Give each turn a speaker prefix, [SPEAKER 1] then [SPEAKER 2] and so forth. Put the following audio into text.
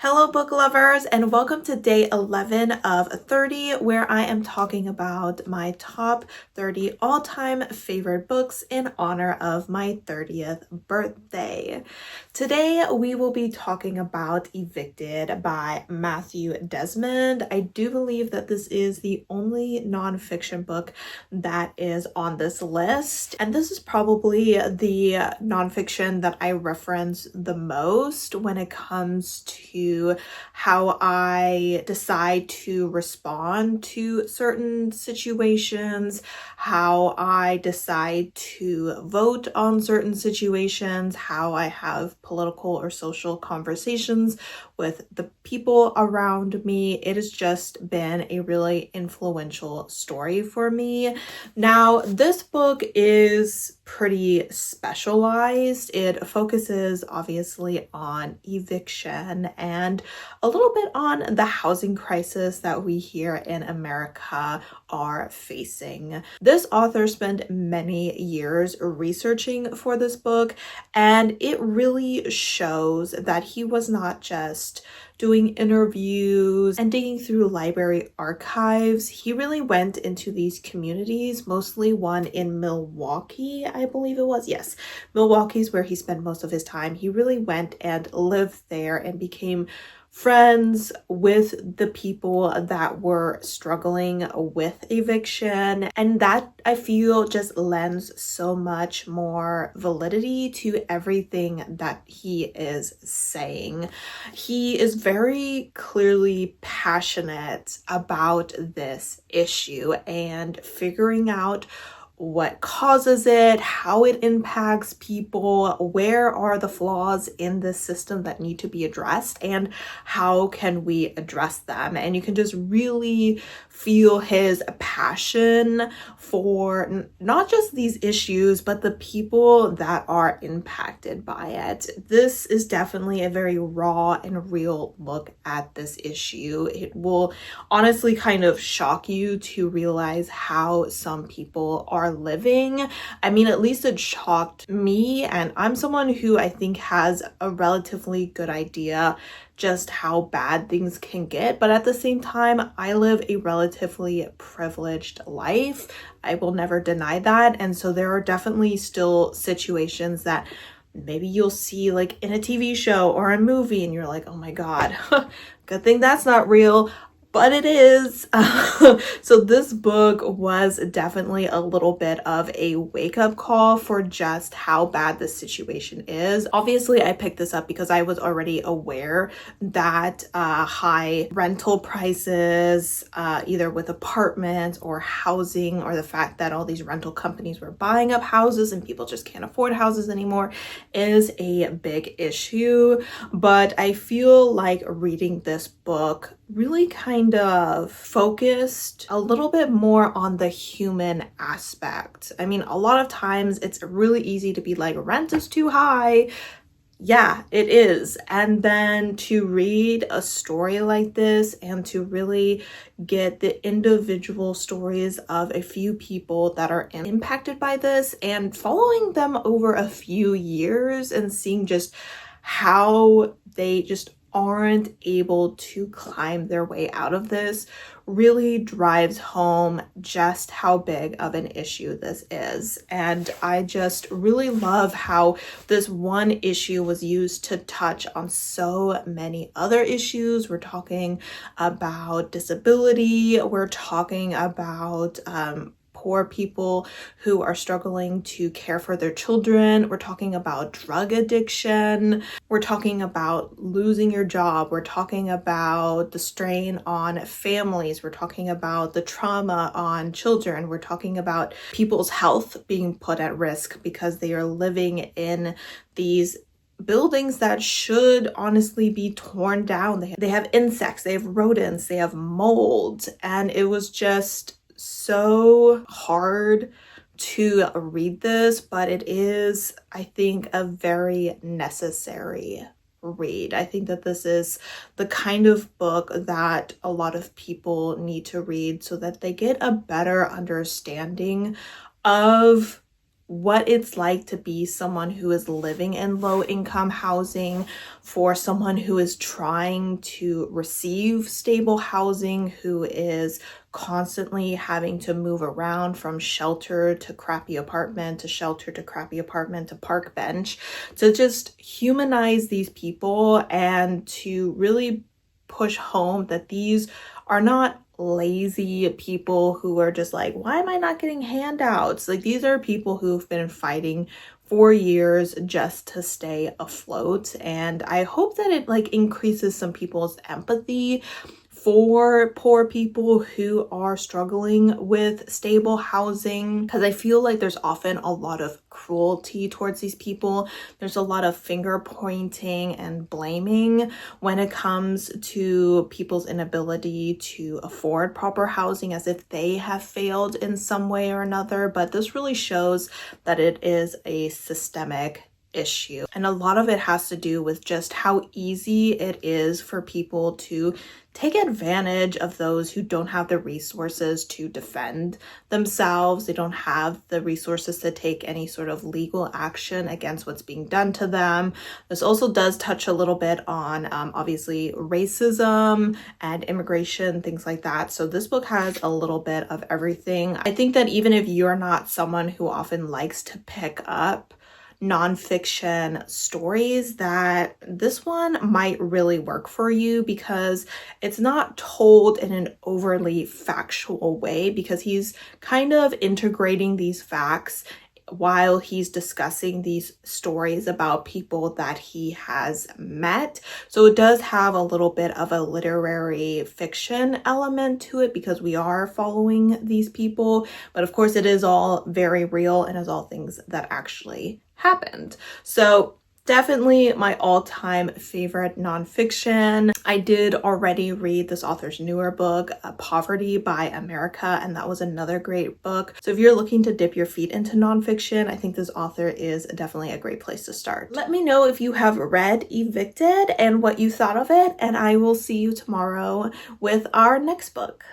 [SPEAKER 1] Hello, book lovers, and welcome to day 11 of 30, where I am talking about my top 30 all-time favorite books in honor of my 30th birthday. Today, we will be talking about Evicted by Matthew Desmond. I do believe that this is the only nonfiction book that is on this list, and this is probably the nonfiction that I reference the most when it comes to how I decide to respond to certain situations, how I decide to vote on certain situations, how I have political or social conversations with the people around me. It has just been a really influential story for me. Now, this book is pretty specialized. It focuses obviously on eviction and a little bit on the housing crisis that we here in America are facing. This author spent many years researching for this book, and it really shows that he was not just doing interviews and digging through library archives. He really went into these communities, mostly one in Milwaukee, I believe it was. Yes, Milwaukee's where he spent most of his time. He really went and lived there and became friends with the people that were struggling with eviction, and that I feel just lends so much more validity to everything that he is saying. He is very clearly passionate about this issue and figuring out what causes it, how it impacts people, where are the flaws in this system that need to be addressed, and how can we address them. And you can just really feel his passion for not just these issues, but the people that are impacted by it. This is definitely a very raw and real look at this issue. It will honestly kind of shock you to realize how some people are living. I mean, at least it shocked me, and I'm someone who I think has a relatively good idea just how bad things can get, but at the same time, I live a relatively privileged life. I will never deny that, and so there are definitely still situations that maybe you'll see like in a TV show or a movie and you're like, oh my god, good thing that's not real. But it is. So this book was definitely a little bit of a wake-up call for just how bad this situation is. Obviously, I picked this up because I was already aware that high rental prices, either with apartments or housing, or the fact that all these rental companies were buying up houses and people just can't afford houses anymore, is a big issue. But I feel like reading this book really kind of focused a little bit more on the human aspect. I mean, a lot of times it's really easy to be like, rent is too high. Yeah, it is. And then to read a story like this and to really get the individual stories of a few people that are impacted by this and following them over a few years and seeing just how they just aren't able to climb their way out of this really drives home just how big of an issue this is. And I just really love how this one issue was used to touch on so many other issues. We're talking about disability, we're talking about poor people who are struggling to care for their children. We're talking about drug addiction. We're talking about losing your job. We're talking about the strain on families. We're talking about the trauma on children. We're talking about people's health being put at risk because they are living in these buildings that should honestly be torn down. They have insects, they have rodents, they have mold, and it was just so hard to read this, but it is, I think, a very necessary read. I think that this is the kind of book that a lot of people need to read so that they get a better understanding of what it's like to be someone who is living in low income housing, for someone who is trying to receive stable housing, who is constantly having to move around from shelter to crappy apartment to shelter to crappy apartment to park bench, to just humanize these people and to really push home that these are not lazy people who are just like, why am I not getting handouts? Like, these are people who've been fighting for years just to stay afloat. And I hope that it like increases some people's empathy for poor people who are struggling with stable housing, because I feel like there's often a lot of cruelty towards these people. There's a lot of finger pointing and blaming when it comes to people's inability to afford proper housing, as if they have failed in some way or another. But this really shows that it is a systemic issue, and a lot of it has to do with just how easy it is for people to take advantage of those who don't have the resources to defend themselves. They don't have the resources to take any sort of legal action against what's being done to them. This also does touch a little bit on obviously racism and immigration, things like that. So this book has a little bit of everything. I think that even if you're not someone who often likes to pick up nonfiction stories, that this one might really work for you, because it's not told in an overly factual way, because he's kind of integrating these facts while he's discussing these stories about people that he has met. So it does have a little bit of a literary fiction element to it, because we are following these people, but of course it is all very real and is all things that actually happened. So definitely my all-time favorite nonfiction. I did already read this author's newer book, Poverty by America, and that was another great book. So if you're looking to dip your feet into nonfiction, I think this author is definitely a great place to start. Let me know if you have read Evicted and what you thought of it, and I will see you tomorrow with our next book.